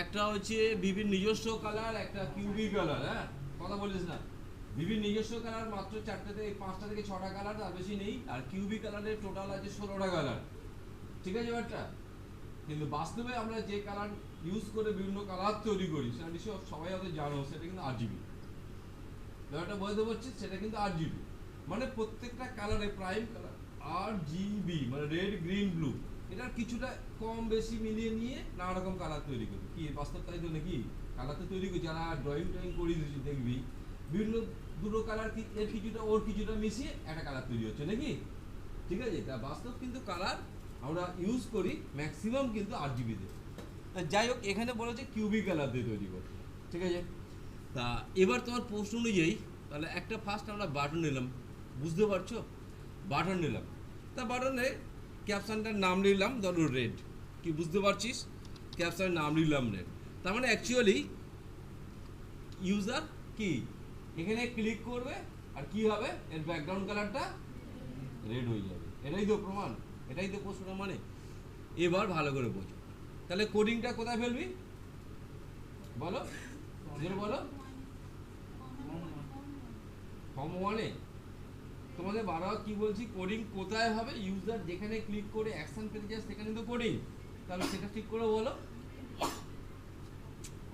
একটা হচ্ছে বিভিন্ন নিজস্ব কালার, একটা কিউবি কালার। হ্যাঁ, কথা বলিস না। বিভিন্ন নিজস্ব কালার মাত্র 4টে থেকে 5টা থেকে 6টা কালার, তার বেশি নেই। আর কিউবি কালারের টোটাল আছে 16টা কালার। ঠিক আছে ব্যাপারটা? কিন্তু বাস্তবে আমরা যে কালার ইউজ করে বিভিন্ন কালার তৈরি করি সেটা নিশ্চয় সবাই হয়তো জানো, সেটা কিন্তু RGB। ব্যাপারটা বুঝতে পারছিস? সেটা কিন্তু RGB, মানে প্রত্যেকটা কালারে প্রাইম কালার RGB, মানে রেড, গ্রিন, ব্লু। এটার কিছুটা কম বেশি মিলিয়ে নিয়ে নানা রকম কালার তৈরি করি। কি বাস্তব তাই তো নাকি? কালার তো তৈরি করি, যারা ড্রয়িং করি দেখবি বিভিন্ন দুটো কালার এর কিছুটা ওর কিছুটা মিশিয়ে একটা কালার তৈরি হচ্ছে নাকি? ঠিক আছে, তা বাস্তব কিন্তু কালার আমরা ইউজ করি ম্যাক্সিমাম কিন্তু RGB তে। যাই হোক, এখানে বলেছে কিউবিক কালার দিয়ে তৈরি করতে। ঠিক আছে, তা এবার তোমার প্রশ্ন অনুযায়ী তাহলে একটা ফার্স্ট আমরা বাটন নিলাম, বুঝতে পারছো? বাটন নিলাম, তা বাটনে ক্যাপশনটার নাম নিলাম ধরো রেড। কি বুঝতে পারছিস? ক্যাপশনের নাম নিলাম রেড, তার মানে অ্যাকচুয়ালি ইউজার কি এখানে ক্লিক করবে আর কি হবে, এর ব্যাকগ্রাউন্ড কালারটা রেড হয়ে যাবে। এটাই তো প্রমাণ, এটাই তো প্রশ্ন। মানে এবার ভালো করে বোঝো, তাহলে কোডিংটা কোথায় ফেলবি বলো, বলো। ফর্ম 1-এ তোমাদের বারবার কি বলছি, কোডিং কোথায় হবে? ইউজার যেখানে ক্লিক করে অ্যাকশন পেতে যায় সেখানে তো কোডিং। তাহলে সেটা ঠিক করে বলো।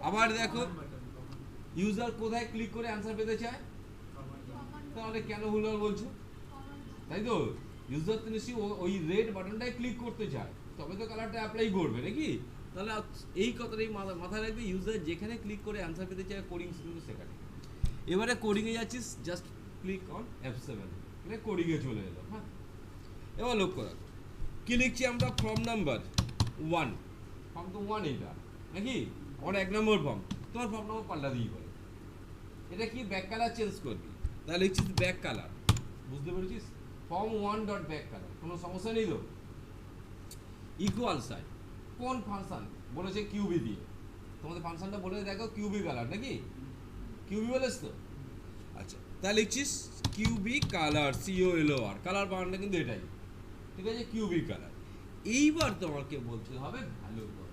আবার দেখো, ইউজার কোথায় ক্লিক করে অ্যান্সার পেতে চায়? তাহলে কেন ভুলভাল বলছো? তাই তো, ইউজার তো নিশ্চয়ই ওই রেড বাটনটায় ক্লিক করতে চায়, তবে তো কালারটা অ্যাপ্লাই করবে নাকি? তাহলে এই কথাটাই মাথায় রাখবে, ইউজার যেখানে ক্লিক করে অ্যান্সার পেতে চায় কোডিং কিন্তু সেখানে। এবারে কোডিংয়ে যাচ্ছিস, জাস্ট ক্লিক অন F7, এটা কোডিংয়ে চলে এলো। হ্যাঁ, এবার লক্ষ্য রাখো কি লিখছি আমরা, ফর্ম নাম্বার 1। ফর্ম তো 1 এটা নাকি? আমার 1 নম্বর ফর্ম, তোমার ফর্ম নম্বর পাল্টা দিয়ে বলে এটা কি ব্যাক কালার চেঞ্জ করবি, তাহলে লিখছিস ব্যাক কালার। বুঝতে পেরেছিস? ফর্ম 1 ডট ব্যাক কালার, কোনো সমস্যা নেই তো? ইকুয়াল সাইন, কোন ফাংশন বলেছে? কিউবি দিয়ে। তোমাদের ফাংশনটা বলে দেখো কিউবি কালার নাকি? কিউবি বলেছ তো? আচ্ছা, তাহলে লিখছিস কিউবি কালার, COLOR, কালার বানানটা কিন্তু এটাই। ঠিক আছে, কিউবি কালার। এইবার তোমাকে বলতে হবে ভ্যালু কত।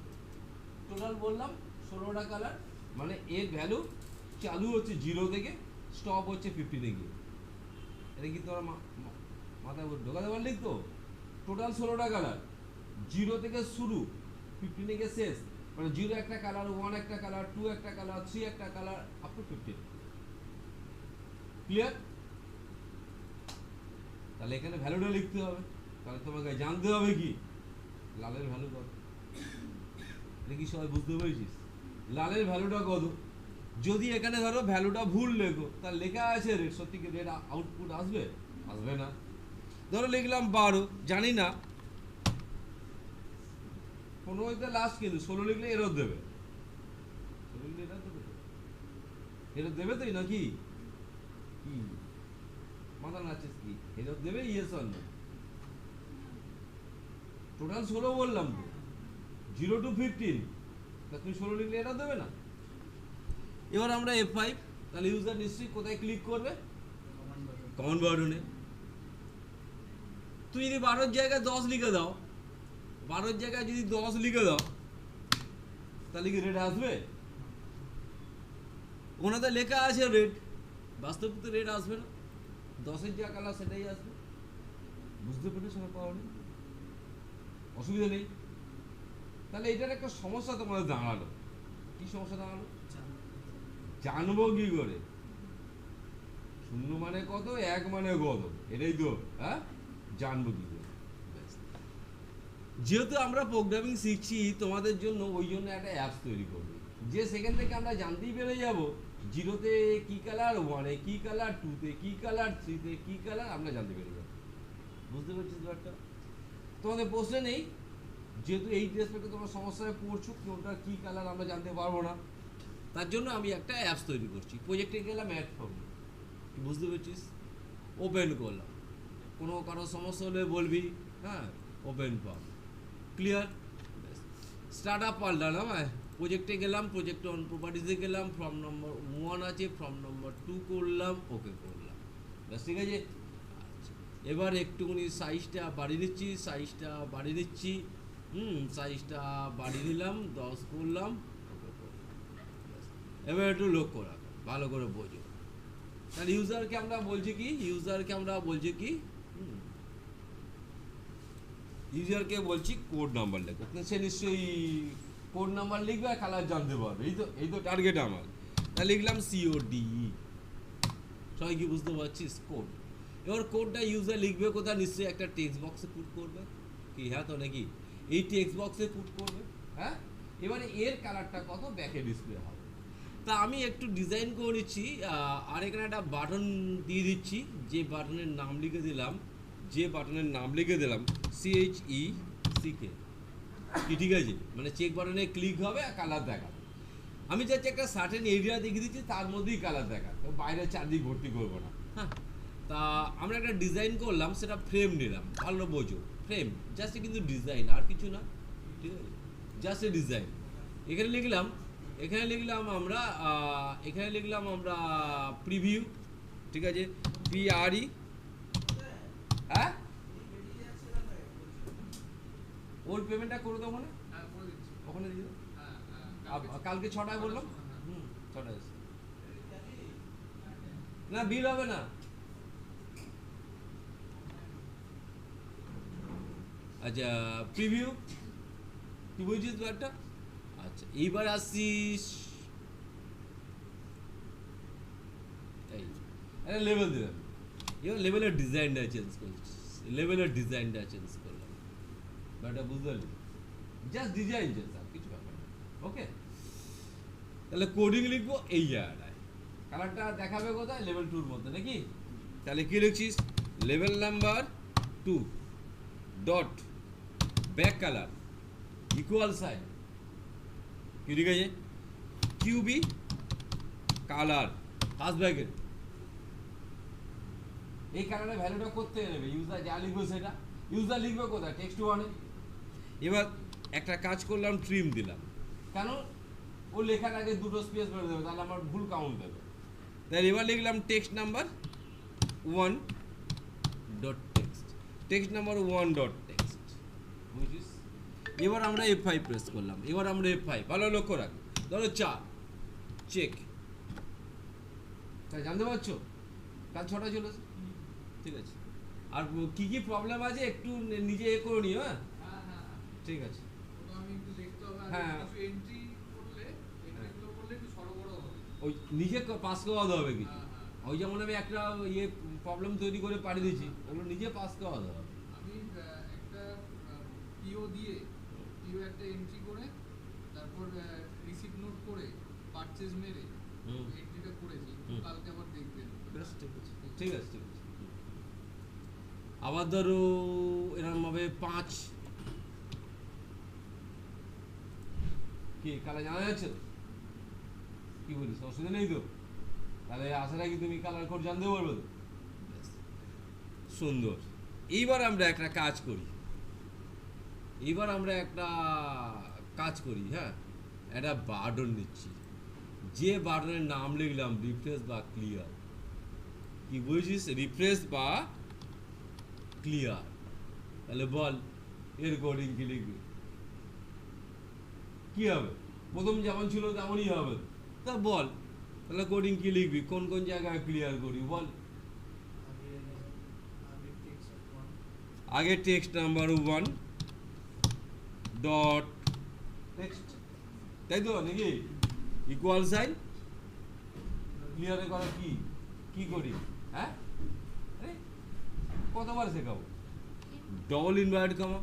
টোটাল বললাম 16টা কালার, মানে এর ভ্যালু চালু হচ্ছে 0 থেকে, স্টপ হচ্ছে 15-এ গিয়ে। এটা কি তোমার মাথায় ঢোকাতে পারলি তো? টোটাল 16টা কালার, 0 থেকে শুরু, 15-এ গিয়ে শেষ। মানে 0 একটা কালার, 1 একটা কালার, 2 একটা কালার, 3 একটা কালার, আপ টু 15। ক্লিয়ার? তাহলে এখানে ভ্যালুটা লিখতে হবে। তাহলে তোমাকে জানতে হবে কি লালের ভ্যালু কত। দেখি সবাই বুঝতে পেরেছিস? লালের ভ্যালুটা কত? যদি এখানে ধরো ভ্যালুটা ভুল লেখো, তার লেখা আছে রেড, সত্যি কি রেড আউটপুট আসবে? আসবে না। ধরো লিখলাম 12, জানি না 15তে লাস্ট, কিন্তু 16 লিখলে এরর দেবে। 16 লিখলে এরর দেবে তো নাকি? কি মাথা নাচছিস কি? এরর দেবে, ইয়েস অর নো? টোটাল 16 বললাম তো, 0 to 15, তা তুমি 16 লিখলে এরর দেবে না? এবার আমরা F5, তাহলে ইউজার নিশ্চয়ই কোথায় ক্লিক করবে? কমান্ড বাটনে। তুই যদি 12-র জায়গায় 10 লিখে দাও, 12-র জায়গায় যদি 10 লিখে দাও, তাহলে কি রেড আসবে? ওনাদের লেখা আছে রেড, বাস্তবে তো রেড আসবে না। 10-এর যা কালার সেটাই আসবে। বুঝতে পেরেছ না? পাওয়া নেই, অসুবিধা নেই। তাহলে এটার একটা সমস্যা তোমাদের দাঁড়ালো। কি সমস্যা দাঁড়ালো? জানবো কি করে 0 মানে কত, 1 মানে কত, এটাই তো। হ্যাঁ, জানবো কি করে? যেহেতু আমরা প্রোগ্রামিং শিখছি তোমাদের জন্য, ওই জন্য একটা অ্যাপস তৈরি করবো, যে সেখান থেকে আমরা জানতেই পেরে যাব 0-তে কি কালার, 1-এ কি কালার, 2-তে কি কালার, 3-তে কি কালার, আমরা জানতে পেরে যাবো। বুঝতে পারছিস ব্যাপারটা? তোমাদের প্রশ্ন নেই, যেহেতু এই রেসপেক্টে তোমরা সমস্যায় পড়ছো, কোনটা কি কালার আমরা জানতে পারবো না, তার জন্য আমি একটা অ্যাপস তৈরি করছি। প্রজেক্টে গেলাম, অ্যাড ফর্ম, বুঝতে পেরেছিস? ওপেন করলাম, কোনো কারো সমস্যা হলে বলবি। হ্যাঁ, open form, clear. Start up পাল্টালাম, হ্যাঁ, প্রজেক্টে গেলাম, প্রজেক্ট অন প্রপার্টিসে গেলাম, ফর্ম নম্বর 1 আছে, ফর্ম নম্বর 2 করলাম, ওকে করলাম, ব্যাস। ঠিক আছে, আচ্ছা, এবার একটুখানি সাইজটা বাড়িয়ে নিচ্ছি, সাইজটা বাড়িয়ে নিলাম, 10 করলাম, ওকে এবার একটু লক্ষ্য রাখো, ভালো করে বোঝো। তাহলে ইউজারকে আমরা বলছি কি, ইউজারকে বলছি কোড নাম্বার লেখো। সে নিশ্চয়ই কোড নাম্বার লিখবে আর কালার জানতে পারবে। এই তো টার্গেট আমার। তাহলে লিখলাম CODE। সবাই কি বুঝতে পারছিস? কোড। এবার কোডটা ইউজার লিখবে কোথায়? নিশ্চয়ই একটা টেক্সট বক্সে পুট করবে কি? হ্যাঁ তো নাকি? এই টেক্সট বক্সে পুট করবে। হ্যাঁ, এবারে এর কালারটা কত ব্যাকে ডিসপ্লে হবে। তা আমি একটু ডিজাইন করে নিচ্ছি, আর এখানে একটা বাটন দিয়ে দিচ্ছি, যে বাটনের নাম লিখে দিলাম CHECK। কি ঠিক আছে? মানে চেক বাটনে ক্লিক হবে আর কালার দেখাবে। আমি চাচ্ছি একটা সার্টেন এরিয়া দেখিয়ে দিচ্ছি, তার মধ্যেই কালার দেখা, তো বাইরে চারদিক ভর্তি করবো না। হ্যাঁ, তা আমরা একটা ডিজাইন করলাম, সেটা ফ্রেম নিলাম, ভালো বোঝো, ফ্রেম জাস্ট কিন্তু ডিজাইন, আর কিছু না, ঠিক আছে, জাস্ট এ ডিজাইন। এখানে লিখলাম আমরা প্রিভিউ, ঠিক আছে, PRE। হ্যাঁ, ওর পেমেন্টটা করে দেবো না, ওখানে দিয়ে দেবো। কালকে 6টায় বললাম, 6টায় না, বিল হবে না। আচ্ছা, প্রিভিউ কি বুঝছিস ব্যাপারটা? আচ্ছা, এইবার আসছিস এই লেভেল দিলাম। এবার লেভেলের ডিজাইনটা চেঞ্জ করলাম, ব্যাপারটা বুঝতে পারলি? জাস্ট ডিজাইন চেঞ্জ, আর কিছু ব্যাপার না। ওকে, তাহলে কোডিং লিখবো এই জায়গাটায়, কালারটা দেখাবে কোথায়? লেভেল 2-র মধ্যে নাকি? তাহলে কি লিখছিস? Level number 2 dot back colour equal sign, কি ঠিক আছে, QB কালার ফার্স্ট ব্র্যাকেট। এই কালারের ভ্যালুটা করতে নেবে ইউজার, যা লিখবে সেটা ইউজার লিখবে কোথায়? টেক্সট 1-এ। এবার একটা কাজ করলাম, ট্রিম দিলাম, কেন? ও লেখার আগে দুটো স্পেস বের দেবে, তাহলে আমার ভুল কাউন্ট দেবে। তাহলে এবার লিখলাম text number 1 dot text number 1 dot text, বুঝছিস? এবার আমরা F5 প্রেস করলাম, ভালো লক্ষ্য রাখ, ধরো 4 চেক। তাই জানতে পারছো কাল 6টা চলেছে, ঠিক আছে? আর কি কি প্রবলেম আছে একটু নিজে করে নিও। হ্যাঁ, ঠিক আছে। হ্যাঁ, ওই নিজে পাস করাতে হবে কিছু। ওই যেমন আমি একটা প্রবলেম তৈরি করে পাঠিয়ে দিয়েছি, ওগুলো নিজে পাস করাতে হবে। আমি একটা পিও দিয়ে একটা এন্ট্রি করে, তারপর রিসিপ্ট নোট করে পারচেজ মেরে এন্ট্রিটা করেছি, কালকে আবার দেখবেন। ঠিক আছে। আবার ধরো এরকম ভাবে 5 কি কালার জানা যাচ্ছে তো? কি বলিস, অসুবিধা নেই তো? তাহলে আসার আগে তুমি কালার কোড জানতে পারবে তো? সুন্দর। এইবার আমরা একটা কাজ করি, হ্যাঁ, একটা বাটন নিচ্ছি, যে বাটনের নাম লিখলাম রিফ্রেশ বা ক্লিয়ার। কি বুঝছিস? রিফ্রেশ বা ক্লিয়ার। তাহলে বল এর কোডিং কি লিখবি? কি হবে? প্রথম যেমন ছিল তেমনই হবে। তা বল তাহলে কোডিং কি লিখবি? কোন কোন জায়গায় ক্লিয়ার করি বল? আগে টেক্সট নাম্বার 1 ডট টেক্সট, তাই তো নাকি? ইকুয়াল সাইন ক্লিয়ারে করা কি করি? হ্যাঁ, কতবার শেখাবো? Double inverted comma.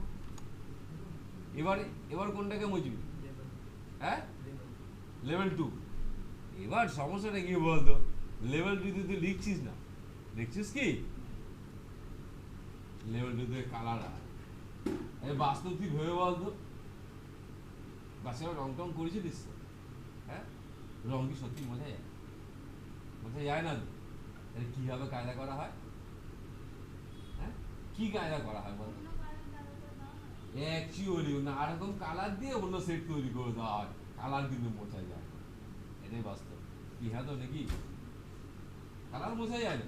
এবার কোনটাকে মুছবি? হ্যাঁ, লেভেল 2। এবার সমস্যাটা কি বলতো? লেভেল 2 তুই লিখছিস না, দেখছিস কি লেভেল 2 তে কালার আছে। বাস্তব তুই ভেবে বলতো, বাসে রং টং করেছিলিস? হ্যাঁ, রং কি সত্যি বোঝা যায় না তো? তাহলে কিভাবে কায়দা করা হয়? হ্যাঁ, কি কায়দা করা হয় বলতো? অ্যাকচুয়ালি না রকম কালার দিয়ে অন্য সেট তৈরি করে দেওয়া হয়, কালার কিন্তু মোছা যায় না, এটাই বাস্তব। কি হ্যাঁ তো নাকি? কালার মোছা যায় না।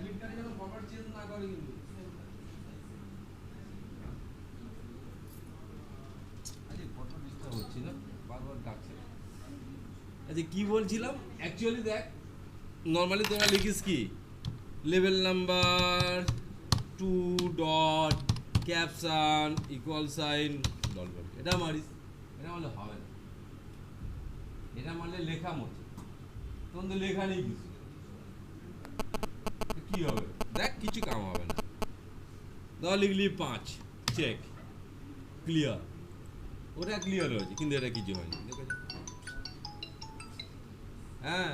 অ্যাডমিট কার্ডে যেন ফরম্যাট চেঞ্জ না করে কিন্তু আরে কত ডিস্টার্ব হচ্ছে না বারবার ডাকছে আচ্ছা কি বলছিলাম অ্যাকচুয়ালি দেখ নর্মালি তোরা লিখিস কি level number 2 dot caption equal sign dot dot এটা মারিস এটা মারলে হবে না এটা মারলে লেখা মতো তখন তো লেখা নেই কিছু কি হবে দেখ কিছু কাম হবে না ধর লিখলি 5 চেক ক্লিয়ার ওটা ক্লিয়ার হয়েছে কিন্তু এটা কিছু হয়নি দেখো হ্যাঁ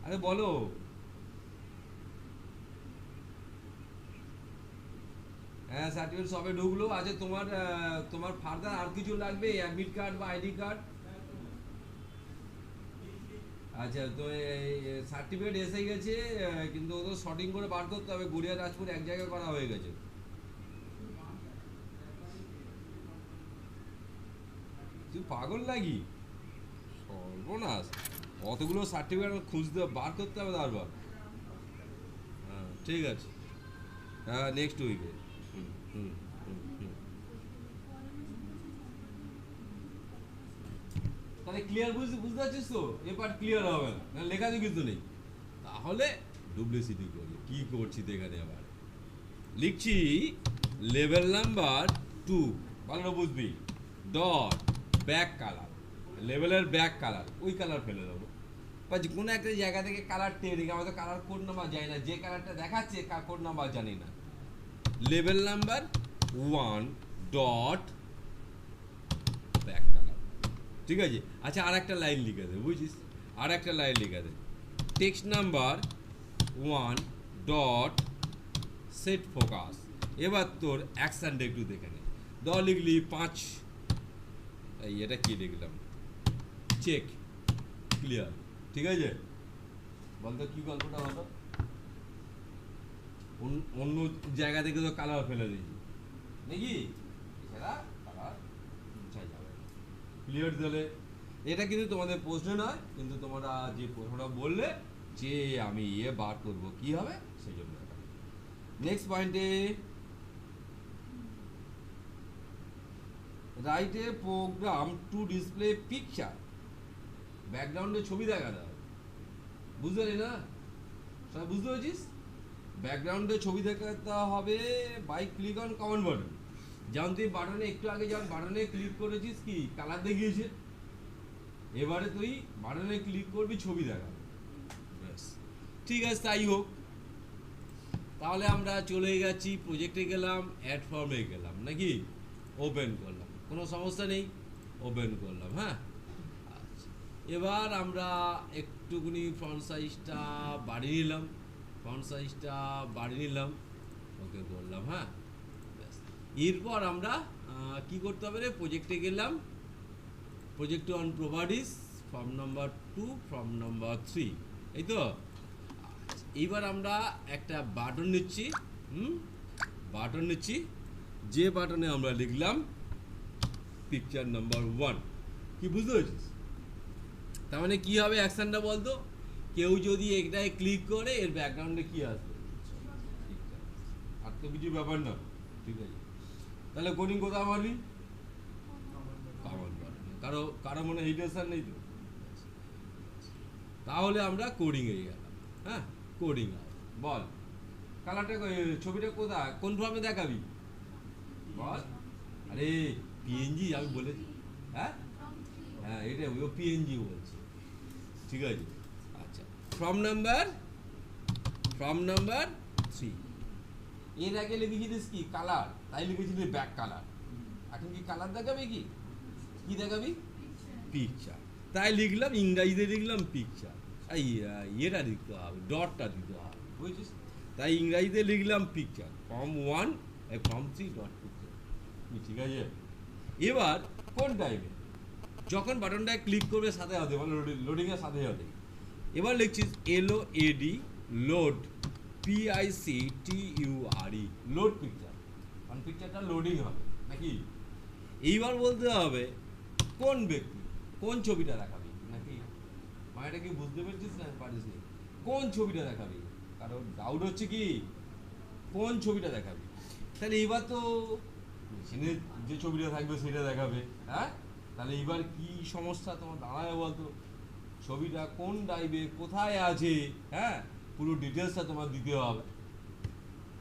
আরে বলো হ্যাঁ সার্টিফিকেট সবে ঢুকলো আচ্ছা তোমার তোমার ফার্দার আর কিছু লাগবে অ্যাডমিট কার্ড বা আইডি কার্ড আচ্ছা তো সার্টিফিকেট এসে গেছে কিন্তু ওদের শর্টিং করে বার করতে হবে গড়িয়া রাজপুর এক জায়গায় করা হয়ে গেছে তুই পাগল লাগি সর্বনাশ অতগুলো সার্টিফিকেট খুঁজতে বার করতে হবে তারপর হ্যাঁ ঠিক আছে হ্যাঁ নেক্সট উইকে তাহলে ক্লিয়ার বুঝতে পারছিস তো এ পার্ট ক্লিয়ার হবে না লেখা তো কিছু নেই তাহলে ডুপ্লিসিটি করি কি করছি তো এখানে আবার লিখছি লেভেল নাম্বার 2 ভালো বুঝবি ডট ব্যাক কালার লেভেলের ব্যাক কালার ওই কালার ফেলে দেবো বা কোনো একটা জায়গা থেকে কালার টেনে আমরা তো কালার কোড নাম্বার জানি না যে কালারটা দেখাচ্ছে কোড নাম্বার জানি না level number 1 dot back colour ঠিক আছে আচ্ছা আর একটা লাইন লিখে দে বুঝছিস আর একটা লাইন লিখে দে text number 1 dot set focus এবার তোর অ্যাকশনটা একটু দেখে নে লিখলি 5 এই এটা কি লিখলাম চেক ক্লিয়ার ঠিক আছে বলতো কি গল্পটা হলো অন্য জায়গা থেকে তো কালার ফেলে দিয়েছি নাকি এছাড়া কালার মুছা যাবে ক্লিয়ার দিলে এটা কিন্তু তোমাদের প্রশ্ন নয় কিন্তু তোমরা যে প্রশ্নটা বললে যে আমি বার করব কি হবে সেই জন্য নেক্সট পয়েন্টে write a program to display picture ব্যাকগ্রাউন্ডে ছবি দেখা যায় বুঝতে পারি না সবাই বুঝতে পেরেছিস ব্যাকগ্রাউন্ডে ছবি দেখাতে হবে by click on comment button যেমন তুই বাটনে একটু আগে যখন বাটনে ক্লিক করেছিস কি কালার দেখিয়েছে এবারে তুই বাটনে ক্লিক করবি ছবি দেখাবে ঠিক আছে তাই হোক তাহলে আমরা চলে গেছি প্রজেক্টে গেলাম অ্যাড ফর্মে গেলাম নাকি ওপেন করলাম কোনো সমস্যা নেই ওপেন করলাম হ্যাঁ আচ্ছা এবার আমরা একটুখানি ফন্ট সাইজটা বাড়িয়ে নিলাম ওকে বললাম হ্যাঁ এরপর আমরা কি করতে হবে রে প্রজেক্টে গেলাম project on properties form number 2 form number 3 এই তো এইবার আমরা একটা বাটন নিচ্ছি যে বাটনে আমরা লিখলাম পিকচার নাম্বার 1 কি বুঝতে পেরেছিস তার মানে কি হবে অ্যাকশনটা বলতো কেউ যদি এটায় ক্লিক করে এর ব্যাকগ্রাউন্ডে কি আসবে আর তো কিছু ব্যাপার না ঠিক আছে তাহলে কোডিং কোথায় মারবি কারো মনে হিটেশন নেই তো তাহলে আমরা কোডিং এ গেলাম হ্যাঁ কোডিং বল কালারটা ছবিটা কোথায় কোন ফর্মে দেখাবি বল আরে পিএনজি আমি বলেছি হ্যাঁ এটা ও পিএনজি বলছে ঠিক আছে আচ্ছা ফর্ম নাম্বার 3 এর আগে লিখেছিলিস কি কালার তাই লিখেছিলি ব্যাক কালার এখন কি কালার দেখাবি কি দেখাবি পিকচার তাই লিখলাম ইংরাজিতে লিখলাম পিকচার এটা দিতে হবে ডটটা দিতে হবে বুঝছিস তাই ইংরাজিতে লিখলাম picture form 1 form 3 dot picture ঠিক আছে এবার কোন টাইমে যখন বাটনটায় ক্লিক করবে সাথে সাথে মানে লোডিংয়ের সাথে সাথে এবার লিখছিস LOAD load PICTURE load picture কারণ পিকচারটা লোডিং হবে নাকি এইবার বলতে হবে কোন ব্যক্তি কোন ছবিটা দেখাবি নাকি মায়েটা কি বুঝতে পেরেছিস না পারিস নি কোন ছবিটা দেখাবি কারণ ডাউট হচ্ছে কি কোন ছবিটা দেখাবে, তাহলে এবার তো মেশিনে যে ছবিটা থাকবে সেটা দেখাবে। হ্যাঁ, তাহলে এবার কি সমস্যা তোমার দাঁড়ায় বলতো, ছবিটা কোন ড্রাইভে কোথায় আছে, হ্যাঁ পুরো ডিটেলসটা তোমার দিতে হবে।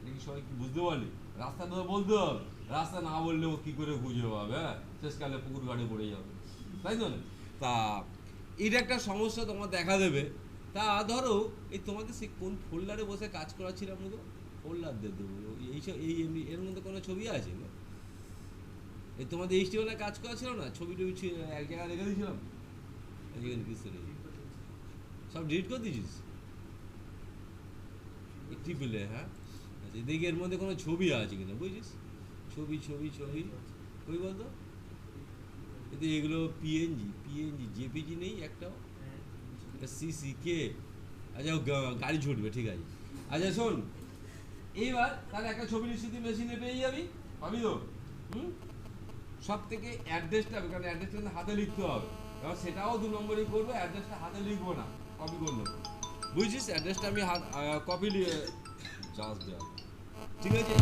দেখি সবাই কি বুঝতে পারলি, রাস্তাটা তো বলতে হবে, রাস্তা না বললেও কি করে খুঁজে পাবে, হ্যাঁ শেষকালে পুকুর ঘাটে পড়ে যাবে, তাই তো না? তা এটা একটা সমস্যা তোমার দেখা দেবে। তা ধরো এই তোমাদের সেই কোন ফোল্ডারে বসে কাজ করাচ্ছিলাম গো, ফোল্ডার দিয়ে দেবো এইসব, এই এমনি এর মধ্যে কোনো ছবি আছে না? এই তোমাদের এইচটিএমএল কাজ করা ছিল না, ছবি টবি এক জায়গায় রেখে দিয়েছিলাম, এখানে কিছু নেই, সব ডিলিট করে দিয়েছিস একটি পেলে? হ্যাঁ আচ্ছা, দেখি এর মধ্যে কোনো ছবি আছে কিনা, বুঝছিস? ছবি ছবি ছবি ওই বলতো, কিন্তু এগুলো পিএনজি জেপিজি নেই একটাও, সিসিকে। আচ্ছা গাড়ি ছুটবে, ঠিক আছে। আচ্ছা শোন, এইবার তাহলে একটা ছবি নিশ্চিত মেশিনে পেয়ে যাবি, পাবি তো? সব থেকে অ্যাড্রেসটা, কারণ অ্যাড্রেসটা কিন্তু হাতে লিখতে হবে, এবার সেটাও 2 নম্বরই করবো, অ্যাড্রেসটা হাতে লিখবো না, কপি করে নেবো, বুঝছিস? অ্যাড্রেসটা আমি কপি চার্জ দেওয়া, ঠিক আছে?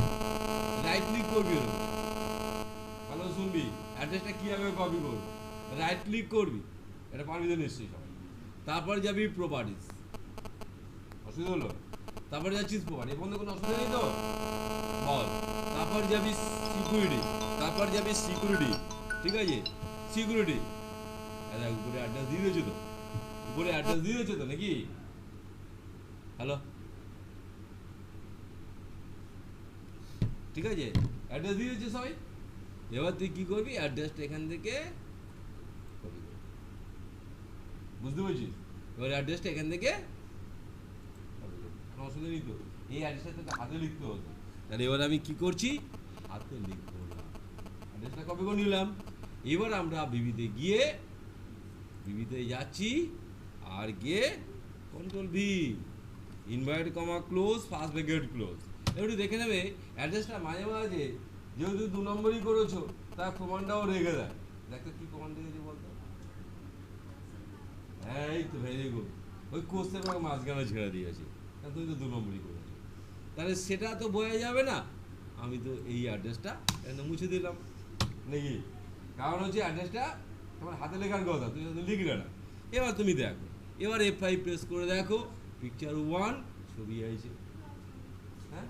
রাইট ক্লিক করবি, ভালো শুনবি, অ্যাড্রেসটা কীভাবে কপি করবি, রাইট ক্লিক করবি, এটা পারবি তো নিশ্চয়ই সবাই। তারপর যাবি প্রপার্টিস, অসুবিধা হলো? তারপরে যাচ্ছিস প্রপার্টি, এর মধ্যে কোনো অসুবিধা নেই তো বল। তারপর যাবি সিকিউরিটি, ঠিক আছে? সিকিউরিটি, আচ্ছা উপরে অ্যাড্রেস দিয়ে দিয়েছো তো, উপরে অ্যাড্রেস দিয়ে দিয়েছো তো নাকি? হ্যালো, ঠিক আছে, অ্যাড্রেস দিয়ে দিয়েছো সবাই। এবার তুই কি করবি, অ্যাড্রেসটা এখান থেকে কপি করবি, বুঝতে পেরেছিস? এবার অ্যাড্রেসটা এখান থেকে কপি করবি, কোনো অসুবিধা নেই তো? এই অ্যাড্রেসটা তো হাতে লিখতে হতো, তাহলে এবার আমি কি করছি, হাতে লিখবো না, অ্যাড্রেসটা কপি করে নিলাম। এবার আমরা বিবিতে যাচ্ছি, আর গিয়ে control V, invite comma close, first bracket close. এবার দেখে নেবে অ্যাড্রেসটা মাঝে মাঝে যেহেতু 2 নম্বরই করেছো, তার কমান্ডটাও রেখে দেয়। দেখো কি কমান্ড রেখেছে বলতো, এই তো ভেরি গুড, ওই কোশ্চেন আমাকে মাঝখানে ছেড়ে দিয়েছি, কারণ তুমি তো 2 নম্বরই করেছো, তাহলে সেটা তো বোঝা যাবে না। আমি তো এই অ্যাড্রেসটা এখানে মুছে দিলাম নাকি, কারণ হচ্ছে অ্যাড্রেসটা তোমার হাতে লেখার কথা, তুমি হয়তো লিখলে না। এবার তুমি দেখো, এবার F5 প্রেস করে দেখো, পিকচার 1 ছবি আছে। হ্যাঁ,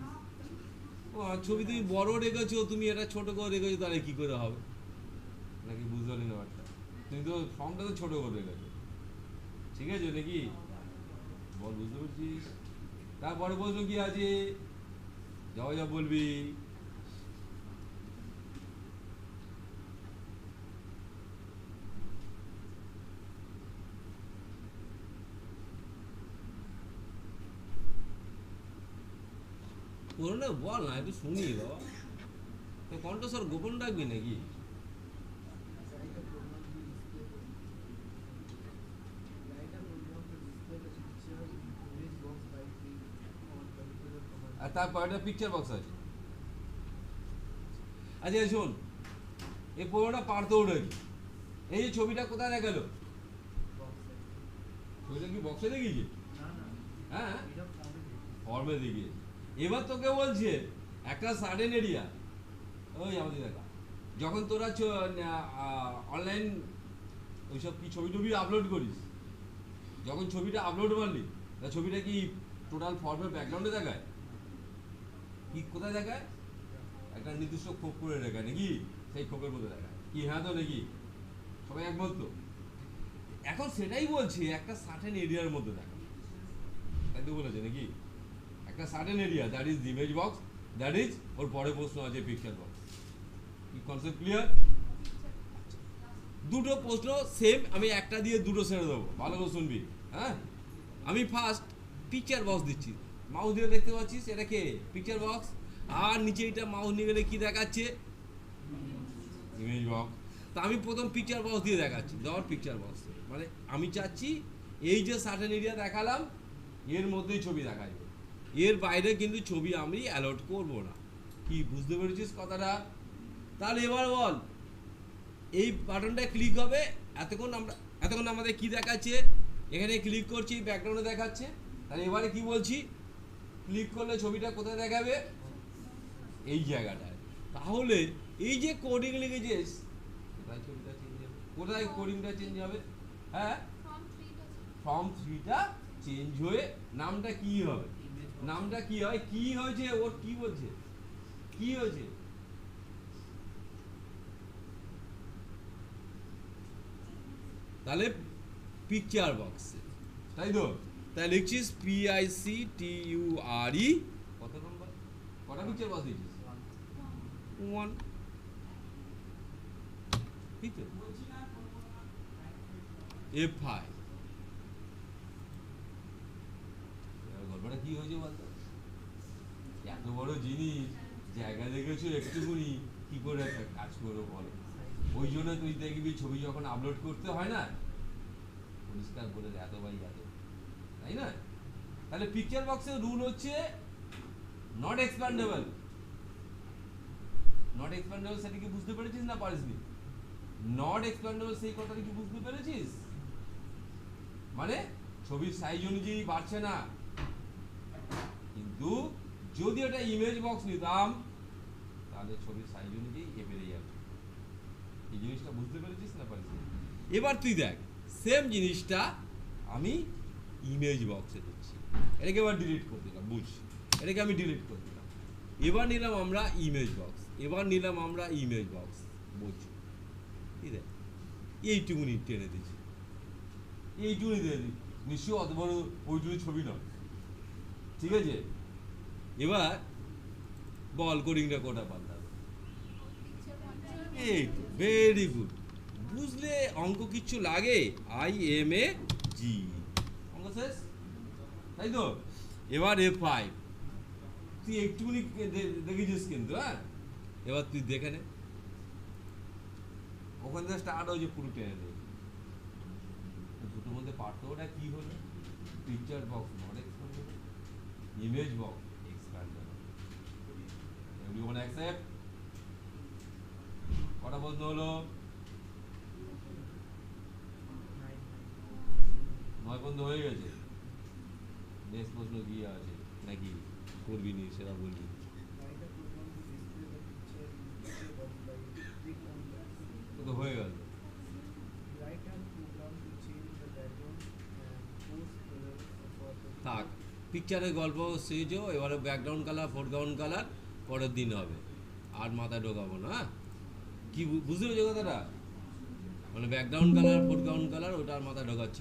ও ছবি তুমি বড় রেখেছো, তুমি এটা ছোট করে রেখেছো, তাহলে কি করে হবে নাকি? বুঝতে পারলি না ব্যাপারটা, তুমি তো ফর্মটা তো ছোট করে রেখেছো, ঠিক আছে নাকি বল, বুঝতে পারছিস? তারপরে বলছো কি আছে, যা বলবি। পুরো না বল না, একটু শুনি বাবা, তো কণ্ঠস্বর গোপন রাখবি নাকি? আর তারপর একটা পিকচার বক্স আছে। আচ্ছা শোন, এই পুরোটা পারতে উঠে, এই যে ছবিটা কোথায় দেখালো, ছবিটা কি বক্সে দেখিয়েছে? হ্যাঁ ফর্মে দেখিয়েছে। এবার তোকে বলছে একটা সার্টেন এরিয়া, ওই আমাদের দেখা, যখন তোরা অনলাইন ওইসব কি ছবি টবি আপলোড করিস, যখন ছবিটা আপলোড মারলি, তা ছবিটা কি টোটাল ফর্মের ব্যাকগ্রাউন্ডে দেখায় কি কোথায় দেখায়? একটা নির্দিষ্ট খোপ করে দেখায় নাকি, সেই খোপের মধ্যে দেখায় কি? হ্যাঁ তো নাকি, সবাই একমত তো? এখন সেটাই বলছি, একটা সার্টেন এরিয়ার মধ্যে দেখা, তাই তো বলেছে নাকি? একটা certain area, that is image box, that is ওর পরে প্রশ্ন আছে পিকচার বক্স। কি কনসেপ্ট ক্লিয়ার? দুটো প্রশ্ন সেম, আমি একটা দিয়ে দুটো ছেড়ে দেবো, ভালো করে শুনবি। হ্যাঁ, আমি ফার্স্ট পিকচার বক্স দিচ্ছি, মাউস দিয়ে দেখতে পাচ্ছিস এটা কে? Picture box. আর নিচে এটা মাউস নিয়ে গেলে কি দেখাচ্ছে? Image box. তা আমি প্রথম পিকচার বক্স দিয়ে দেখাচ্ছি, দেওয়ার পিকচার বক্স, মানে আমি চাচ্ছি এই যে সার্টেন এরিয়া দেখালাম এর মধ্যেই ছবি দেখাই, এর বাইরে কিন্তু ছবি আমি অ্যালট করব না। কি বুঝতে পেরেছিস কথাটা? তাহলে এবার বল, এই বাটনটা ক্লিক হবে, এতক্ষণ আমাদের কি দেখাচ্ছে, এখানে ক্লিক করছি ব্যাকগ্রাউন্ডে দেখাচ্ছে, তাহলে এবারে কি বলছি, ক্লিক করলে ছবিটা কোথায় দেখাবে? এই জায়গাটায়। তাহলে এই যে কোডিং লিখেছিস, কোথায় ছবিটা চেঞ্জ হবে? কোথায় কোডিংটা চেঞ্জ হবে? হ্যাঁ, ফর্ম 3টা চেঞ্জ হয়ে নামটা কি হবে? নামটা কি হয়? কি হয়েছে? ওর কি বলছে? কি হয়েছে? তাহলে পিকচার বক্সে, তাই তো? তাই লিখছিস PICTURE, কত নম্বর? কটা পিকচার বক্স দিয়েছিস? 1, ঠিক তো? F5। গল্পটা কি হয়েছে বলতো? এত বড় জিনিস জায়গা দেখেছো একটুকুনি, কি করে একটা কাজ করবো বলো? ওই জন্য তুই দেখবি ছবি যখন আপলোড করতে হয় না, পরিষ্কার বলে এত বাই এত, তাই না? তাহলে পিকচার বক্সের রুল হচ্ছে নট এক্সপ্যান্ডেবল। নট এক্সপ্যান্ডেবল সেটা কি বুঝতে পেরেছিস না পারিসনি? নট এক্সপ্যান্ডেবল সেই কথাটা কি বুঝতে পেরেছিস? মানে ছবির সাইজ অনুযায়ী বাড়ছে না, কিন্তু যদি এটা ইমেজ বক্স নিতাম তাহলে ছবির সাইজ অনুযায়ী বেড়ে যাবে। এই জিনিসটা বুঝতে পেরেছিস না পারিস? এবার তুই দেখ, সেম জিনিসটা আমি ইমেজ বক্সে দিচ্ছি। এটাকে এবার ডিলিট করে দিলাম, বুঝ, এটাকে আমি ডিলিট করে দিলাম। এবার নিলাম আমরা ইমেজ বক্স, এবার নিলাম আমরা ইমেজ বক্স, বুঝ, ঠিক আছে? এইটুকুনি টেনে দিচ্ছি, এইটুকুনি দিয়ে দিই, নিশ্চয়ই অত বড় ওইটুকুনি ছবি নয়, ঠিক আছে? এবার বল কোডিংটা কোটা পাল্টাবে। এই তো, ভেরি গুড। বুঝলে অঙ্ক কিচ্ছু লাগে? IMAG, অঙ্ক শেষ, তাই তো? এবার F5, তুই একটুখানি দেখেছিস কিন্তু, হ্যাঁ? এবার তুই দেখে নে, ওখান থেকে স্টার্ট হয়েছে পুরো টেনে নেই। দুটোর মধ্যে পার্থক্যটা কি হলো? Picture box not expandable, image box expandable. Everyone accept? কটা প্রশ্ন হলো? 9 প্রশ্ন হয়ে গেছে। নেক্সট প্রশ্ন কি আছে নাকি করবি নি সেটা বলবি? তো হয়ে গেল। থাক, পিকচারের গল্প শেষ। এবারে ব্যাকগ্রাউন্ড কালার, ফোরগ্রাউন্ড কালার পরের দিন হবে, আর মাথায় ঢোকাবো না। কি বুঝতে পেরেছো কথাটা? মানে ব্যাকগ্রাউন্ড কালার, ফোরগ্রাউন্ড কালার, ওটা আর মাথায় ঢোকাচ্ছি।